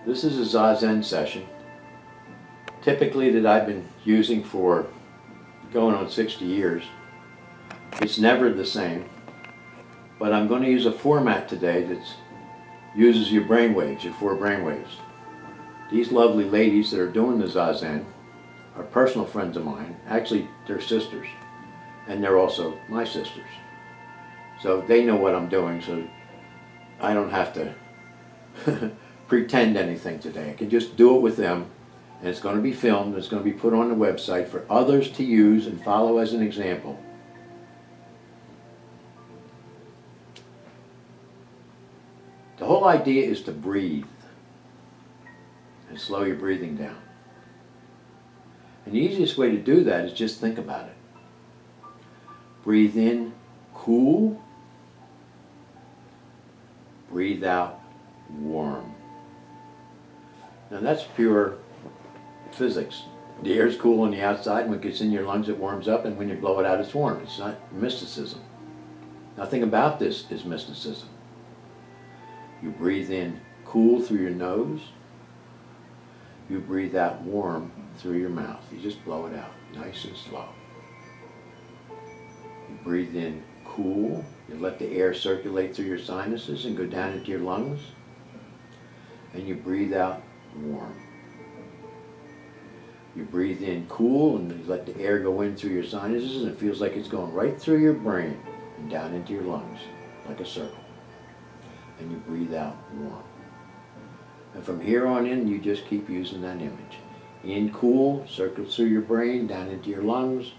This is a Zazen session, typically that I've been using for going on 60 years. It's never the same, but I'm going to use a format today that uses your brainwaves, your 4 brainwaves. These lovely ladies that are doing the Zazen are personal friends of mine. Actually, they're sisters, and they're also my sisters. So they know what I'm doing, so I don't have to pretend anything today. I can just do it with them, and it's going to be filmed. It's going to be put on the website for others to use and follow as an example. The whole idea is to breathe and slow your breathing down. And the easiest way to do that is just think about it. Breathe in, cool. Breathe out, warm. Now that's pure physics. The air's cool on the outside, and when it gets in your lungs it warms up, and when you blow it out it's warm. It's not mysticism. Nothing about this is mysticism. You breathe in cool through your nose. You breathe out warm through your mouth. You just blow it out, nice and slow. You breathe in cool. You let the air circulate through your sinuses and go down into your lungs. And you breathe out warm. You breathe in cool and you let the air go in through your sinuses, and it feels like it's going right through your brain and down into your lungs, like a circle. And you breathe out warm. And from here on in, you just keep using that image. In cool, circles through your brain, down into your lungs,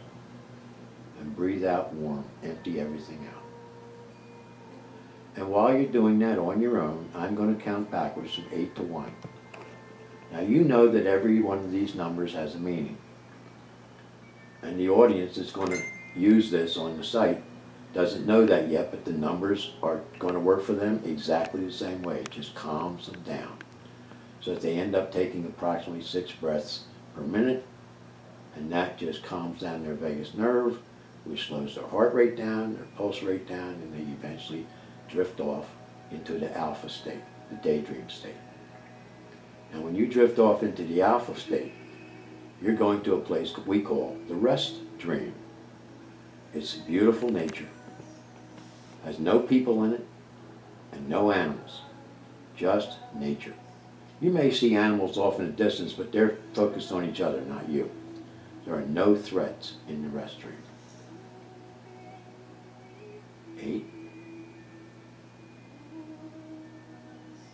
and breathe out warm. Empty everything out. And while you're doing that on your own, I'm going to count backwards from 8 to 1. Now you know that every one of these numbers has a meaning. And the audience that's going to use this on the site doesn't know that yet, but the numbers are going to work for them exactly the same way. It just calms them down. So that they end up taking approximately 6 breaths per minute, and that just calms down their vagus nerve, which slows their heart rate down, their pulse rate down, and they eventually drift off into the alpha state, the daydream state. And when you drift off into the alpha state, you're going to a place we call the rest dream. It's beautiful nature. Has no people in it and no animals, just nature. You may see animals off in the distance, but they're focused on each other, not you. There are no threats in the rest dream. 8,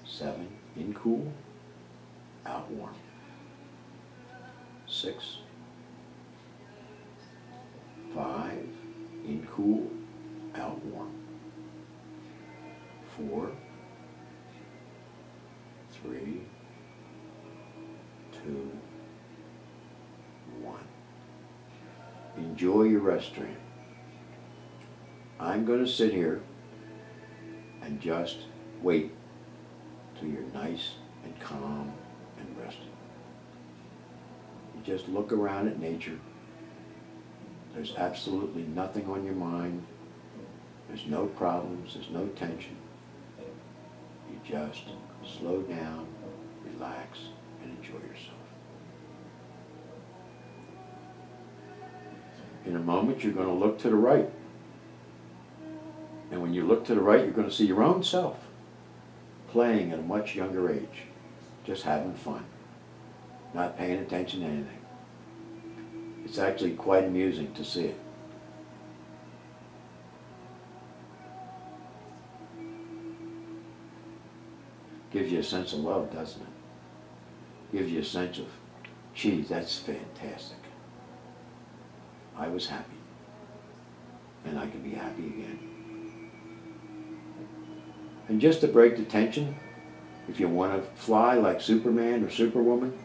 7, in cool, out warm. 6, 5, in cool, out warm. 4, 3, 2, 1. Enjoy your rest dream. I'm going to sit here and just wait till you're nice and calm and rested. You just look around at nature. There's absolutely nothing on your mind. There's no problems. There's no tension. You just slow down, relax, and enjoy yourself. In a moment, you're going to look to the right. And when you look to the right, you're going to see your own self playing at a much younger age, just having fun, not paying attention to anything. It's actually quite amusing to see it. Gives you a sense of love, doesn't it? Gives you a sense of, geez, that's fantastic. I was happy, and I can be happy again. And just to break the tension, if you want to fly like Superman or Superwoman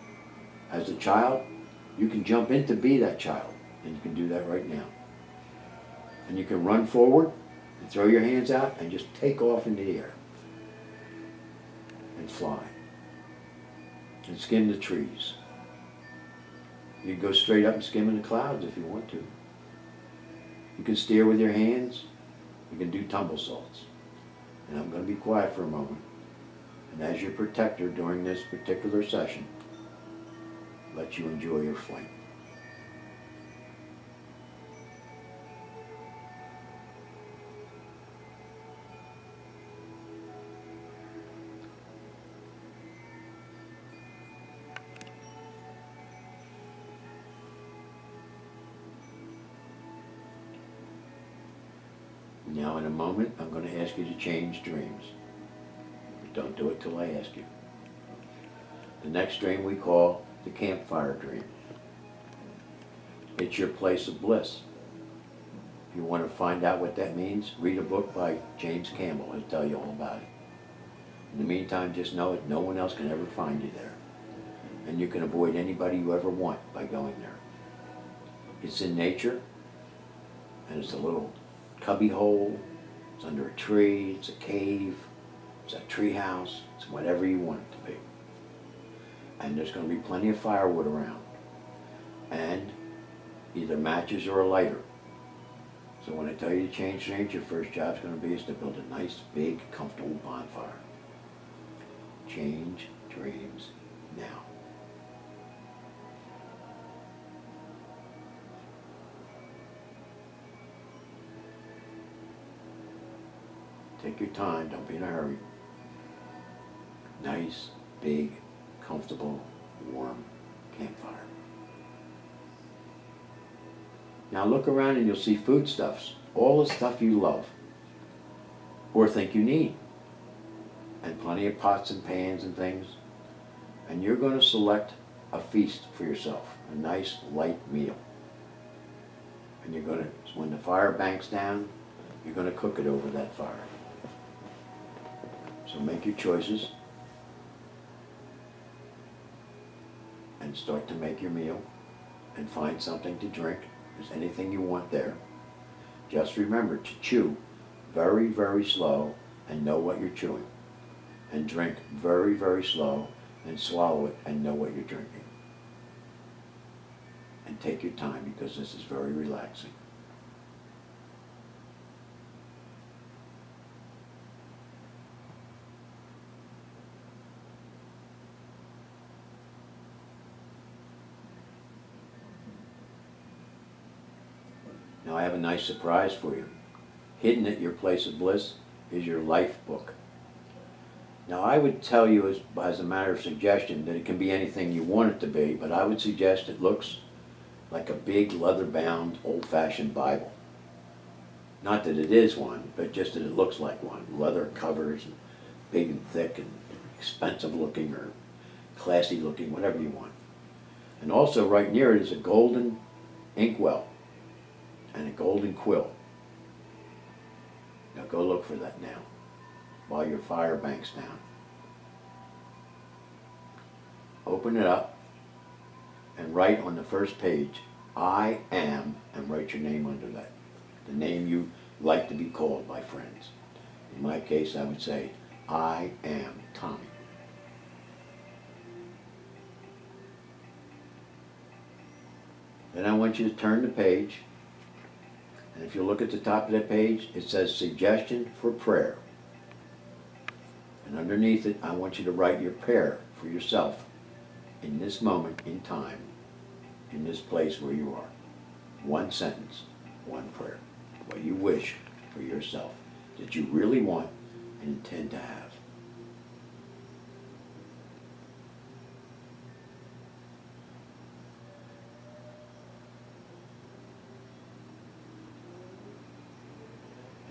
as a child, you can jump in to be that child, and you can do that right now. And you can run forward and throw your hands out and just take off into the air and fly and skim the trees. You can go straight up and skim in the clouds if you want to. You can steer with your hands. You can do tumble salts. And I'm going to be quiet for a moment. and as your protector during this particular session, let you enjoy your flight. Now in a moment, I'm going to ask you to change dreams. But don't do it till I ask you. The next dream we call the campfire dream. It's your place of bliss. If you want to find out what that means, read a book by James Campbell. He'll tell you all about it. In the meantime, just know that no one else can ever find you there. And you can avoid anybody you ever want by going there. It's in nature, and it's a little cubby hole, it's under a tree, it's a cave, it's a tree house, it's whatever you want it to be. And there's going to be plenty of firewood around, and either matches or a lighter. So when I tell you to change dreams, your first job's going to be is to build a nice, big, comfortable bonfire. Change dreams now. Take your time, don't be in a hurry. Nice, big, comfortable, warm campfire. Now look around and you'll see foodstuffs, all the stuff you love or think you need. And plenty of pots and pans and things. And you're going to select a feast for yourself, a nice light meal. And you're going to, when the fire banks down, you're going to cook it over that fire. So make your choices and start to make your meal and find something to drink. If there's anything you want there. Just remember to chew very, very slow and know what you're chewing. And drink very, very slow and swallow it and know what you're drinking. And take your time because this is very relaxing. Now I have a nice surprise for you. Hidden at your place of bliss is your life book. Now I would tell you as a matter of suggestion that it can be anything you want it to be, but I would suggest it looks like a big leather-bound old-fashioned Bible. Not that it is one, but just that it looks like one. Leather covers, and big and thick and expensive looking or classy looking, whatever you want. And also right near it is a golden inkwell and a golden quill. Now go look for that now, while your fire banks down. Open it up and write on the first page, I am, and write your name under that. The name you like to be called by friends. In my case, I would say, I am Tommy. Then I want you to turn the page. And if you look at the top of that page, it says Suggestion for Prayer. And underneath it, I want you to write your prayer for yourself in this moment in time, in this place where you are. One sentence, one prayer. What you wish for yourself that you really want and intend to have.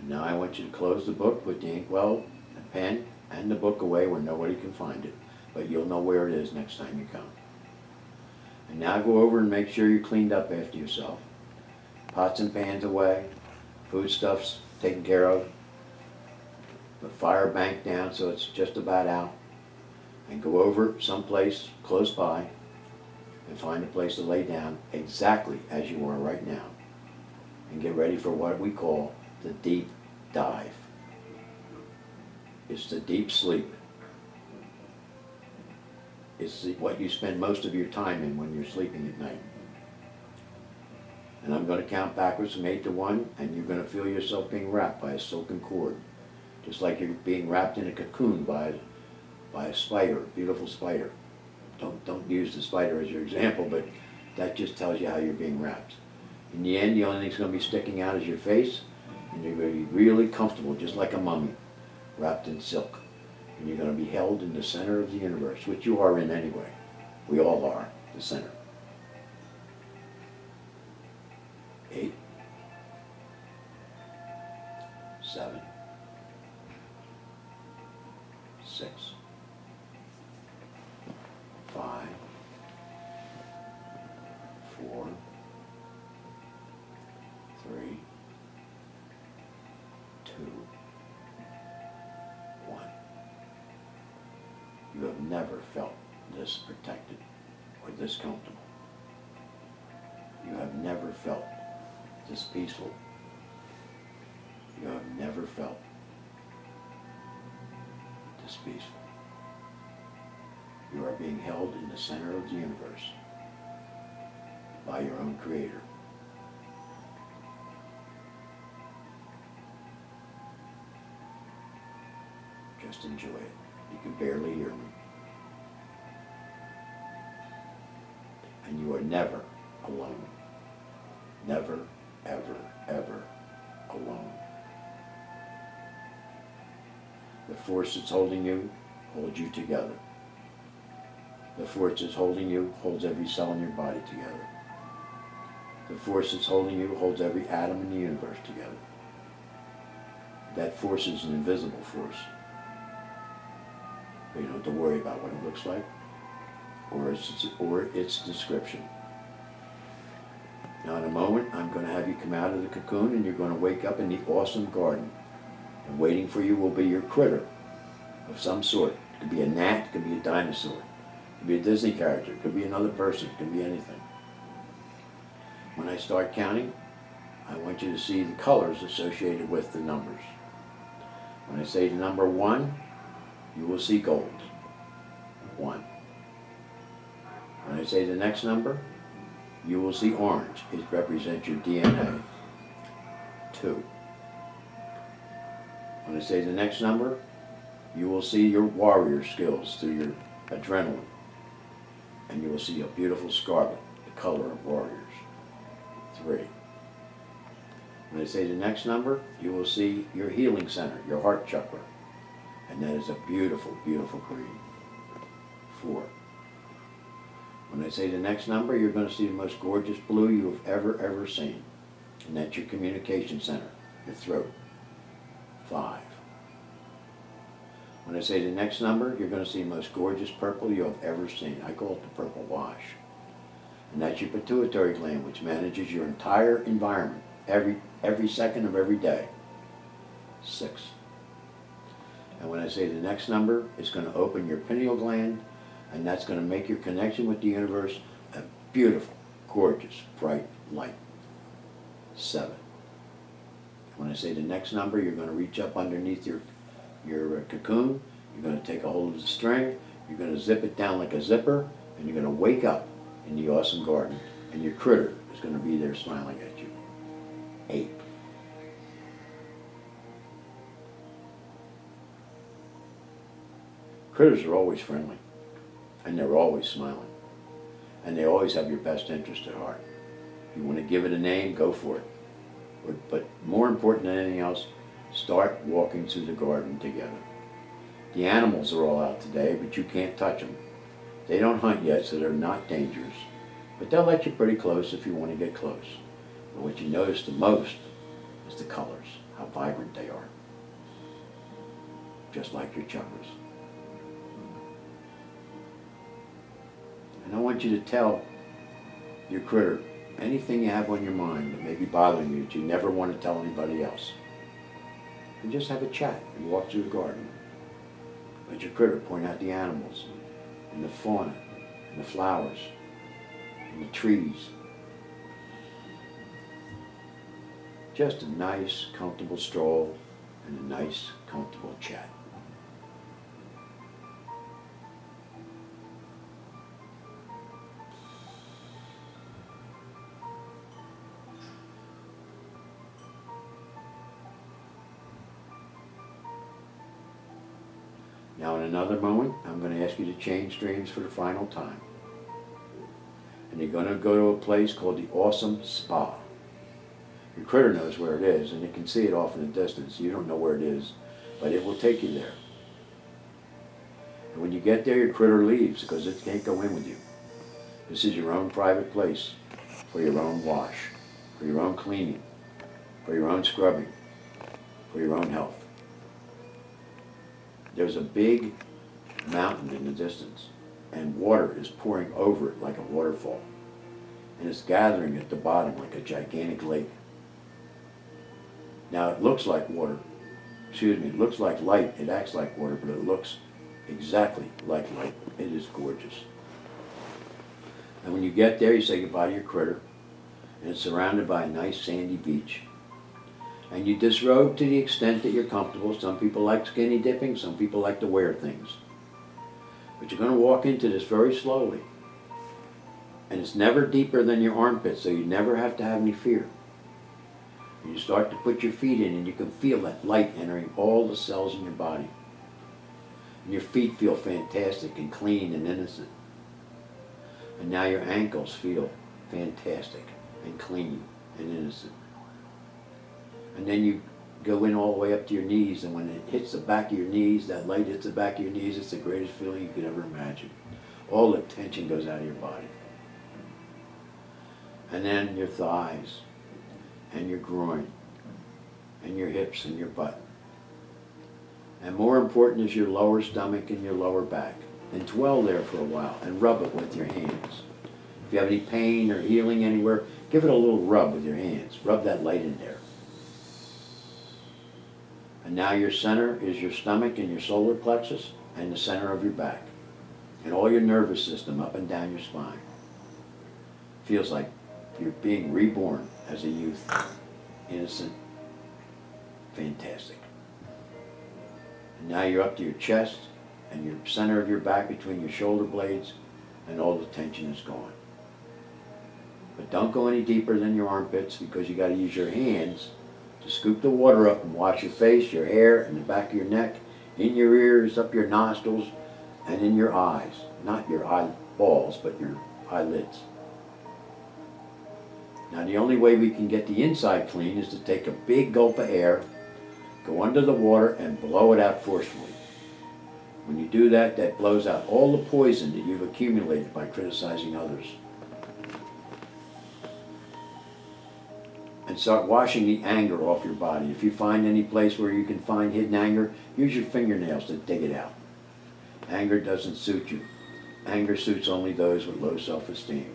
Now I want you to close the book, put the inkwell, the pen, and the book away where nobody can find it. But you'll know where it is next time you come. And now go over and make sure you're cleaned up after yourself. Pots and pans away, foodstuffs taken care of, the fire banked down so it's just about out. And go over someplace close by and find a place to lay down exactly as you are right now. And get ready for what we call the deep dive. It's the deep sleep. It's what you spend most of your time in when you're sleeping at night. And I'm going to count backwards from 8 to 1, and you're going to feel yourself being wrapped by a silken cord, just like you're being wrapped in a cocoon by by a spider, a beautiful spider. Don't use the spider as your example, but that just tells you how you're being wrapped. In the end, the only thing that's going to be sticking out is your face, and you're going to be really comfortable, just like a mummy, wrapped in silk. And you're going to be held in the center of the universe, which you are in anyway. We all are the center. 8, 7, 6, 5, 4, 3, 2, 1. You have never felt this protected or this comfortable. You have never felt this peaceful. You have never felt this peaceful. You are being held in the center of the universe by your own Creator. Just enjoy it. You can barely hear me. And you are never alone. Never, ever, ever alone. The force that's holding you holds you together. The force that's holding you holds every cell in your body together. The force that's holding you holds every atom in the universe together. That force is an invisible force. But you don't have to worry about what it looks like or its description. Now in a moment, I'm going to have you come out of the cocoon and you're going to wake up in the awesome garden. And waiting for you will be your critter of some sort. It could be a gnat, it could be a dinosaur, it could be a Disney character, it could be another person, it could be anything. When I start counting, I want you to see the colors associated with the numbers. When I say the number 1, you will see gold. 1. When I say the next number, you will see orange. It represents your DNA. 2. When I say the next number, you will see your warrior skills through your adrenaline. And you will see a beautiful scarlet, the color of warriors. 3. When I say the next number, you will see your healing center, your heart chakra. And that is a beautiful, beautiful green. 4. When I say the next number, you're going to see the most gorgeous blue you have ever seen. And that's your communication center, your throat. 5. When I say the next number, you're going to see the most gorgeous purple you have ever seen. I call it the purple wash. And that's your pituitary gland, which manages your entire environment every second of every day. 6. And when I say the next number, it's going to open your pineal gland, and that's going to make your connection with the universe a beautiful, gorgeous, bright light. 7. When I say the next number, you're going to reach up underneath your cocoon, you're going to take a hold of the string, you're going to zip it down like a zipper, and you're going to wake up in the awesome garden, and your critter is going to be there smiling at you. 8. Critters are always friendly, and they're always smiling, and they always have your best interest at heart. If you want to give it a name, go for it. But more important than anything else, start walking through the garden together. The animals are all out today, but you can't touch them. They don't hunt yet, so they're not dangerous. But they'll let you pretty close if you want to get close. But what you notice the most is the colors, how vibrant they are. Just like your chakras. And I want you to tell your critter anything you have on your mind that may be bothering you that you never want to tell anybody else. And just have a chat and walk through the garden. Let your critter point out the animals and the fauna and the flowers and the trees. Just a nice, comfortable stroll and a nice, comfortable chat. Now in another moment, I'm going to ask you to change streams for the final time. And you're going to go to a place called the Awesome Spa. Your critter knows where it is, and you can see it off in the distance. You don't know where it is, but it will take you there. And when you get there, your critter leaves because it can't go in with you. This is your own private place for your own wash, for your own cleaning, for your own scrubbing, for your own health. There's a big mountain in the distance, and water is pouring over it like a waterfall. And it's gathering at the bottom like a gigantic lake. Now it looks like water, it looks like light, it acts like water, but it looks exactly like light. It is gorgeous. And when you get there, you say goodbye to your critter, and it's surrounded by a nice sandy beach. And you disrobe to the extent that you're comfortable. Some people like skinny dipping, some people like to wear things. But you're going to walk into this very slowly. And it's never deeper than your armpit, so you never have to have any fear. And you start to put your feet in, and you can feel that light entering all the cells in your body. And your feet feel fantastic and clean and innocent. And now your ankles feel fantastic and clean and innocent. And then you go in all the way up to your knees, and when it hits the back of your knees, that light hits the back of your knees, it's the greatest feeling you could ever imagine. All the tension goes out of your body. And then your thighs, and your groin, and your hips, and your butt. And more important is your lower stomach and your lower back. And dwell there for a while, and rub it with your hands. If you have any pain or healing anywhere, give it a little rub with your hands. Rub that light in there. And now your center is your stomach and your solar plexus and the center of your back. And all your nervous system up and down your spine. Feels like you're being reborn as a youth. Innocent. Fantastic. And now you're up to your chest and your center of your back between your shoulder blades, and all the tension is gone. But don't go any deeper than your armpits, because you got to use your hands to scoop the water up and wash your face, your hair, and the back of your neck, in your ears, up your nostrils, and in your eyes. Not your eyeballs, but your eyelids. Now the only way we can get the inside clean is to take a big gulp of air, go under the water, and blow it out forcefully. When you do that, that blows out all the poison that you've accumulated by criticizing others. And start washing the anger off your body. If you find any place where you can find hidden anger, use your fingernails to dig it out. Anger doesn't suit you. Anger suits only those with low self-esteem.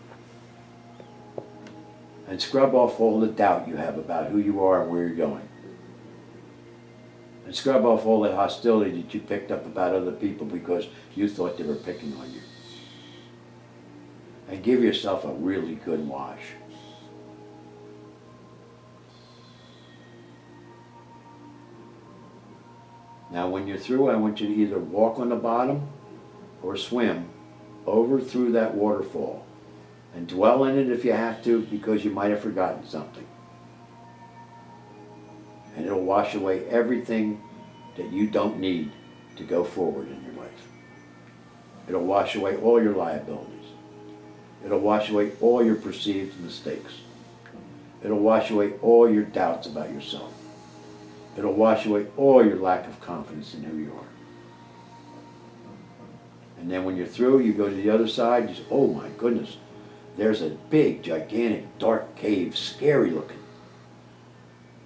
And scrub off all the doubt you have about who you are and where you're going. And scrub off all the hostility that you picked up about other people because you thought they were picking on you. And give yourself a really good wash. Now when you're through, I want you to either walk on the bottom or swim over through that waterfall. And dwell in it if you have to, because you might have forgotten something. And it'll wash away everything that you don't need to go forward in your life. It'll wash away all your liabilities. It'll wash away all your perceived mistakes. It'll wash away all your doubts about yourself. It'll wash away all your lack of confidence in who you are. And then when you're through, you go to the other side, you say, oh my goodness, there's a big, gigantic, dark cave, scary looking.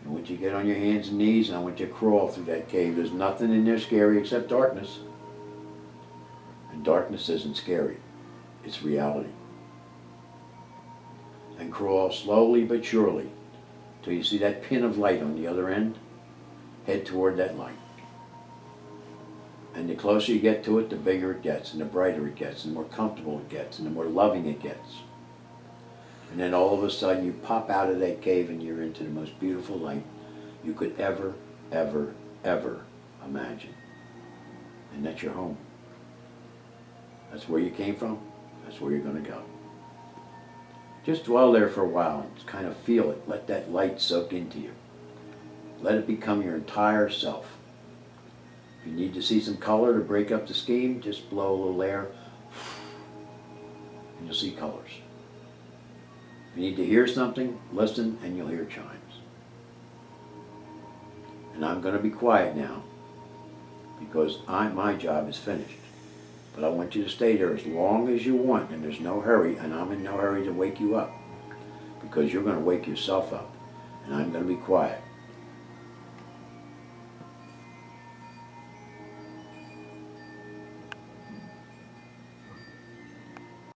I want you to get on your hands and knees, and I want you to crawl through that cave. There's nothing in there scary except darkness. And darkness isn't scary. It's reality. And crawl slowly but surely till you see that pin of light on the other end. Head toward that light. And the closer you get to it, the bigger it gets, and the brighter it gets, and the more comfortable it gets, and the more loving it gets. And then all of a sudden you pop out of that cave and you're into the most beautiful light you could ever, ever, ever imagine. And that's your home. That's where you came from. That's where you're going to go. Just dwell there for a while and kind of feel it. Let that light soak into you. Let it become your entire self. If you need to see some color to break up the scheme, just blow a little air and you'll see colors. If you need to hear something, listen and you'll hear chimes. And I'm going to be quiet now because my job is finished. But I want you to stay there as long as you want, and there's no hurry, and I'm in no hurry to wake you up because you're going to wake yourself up, and I'm going to be quiet.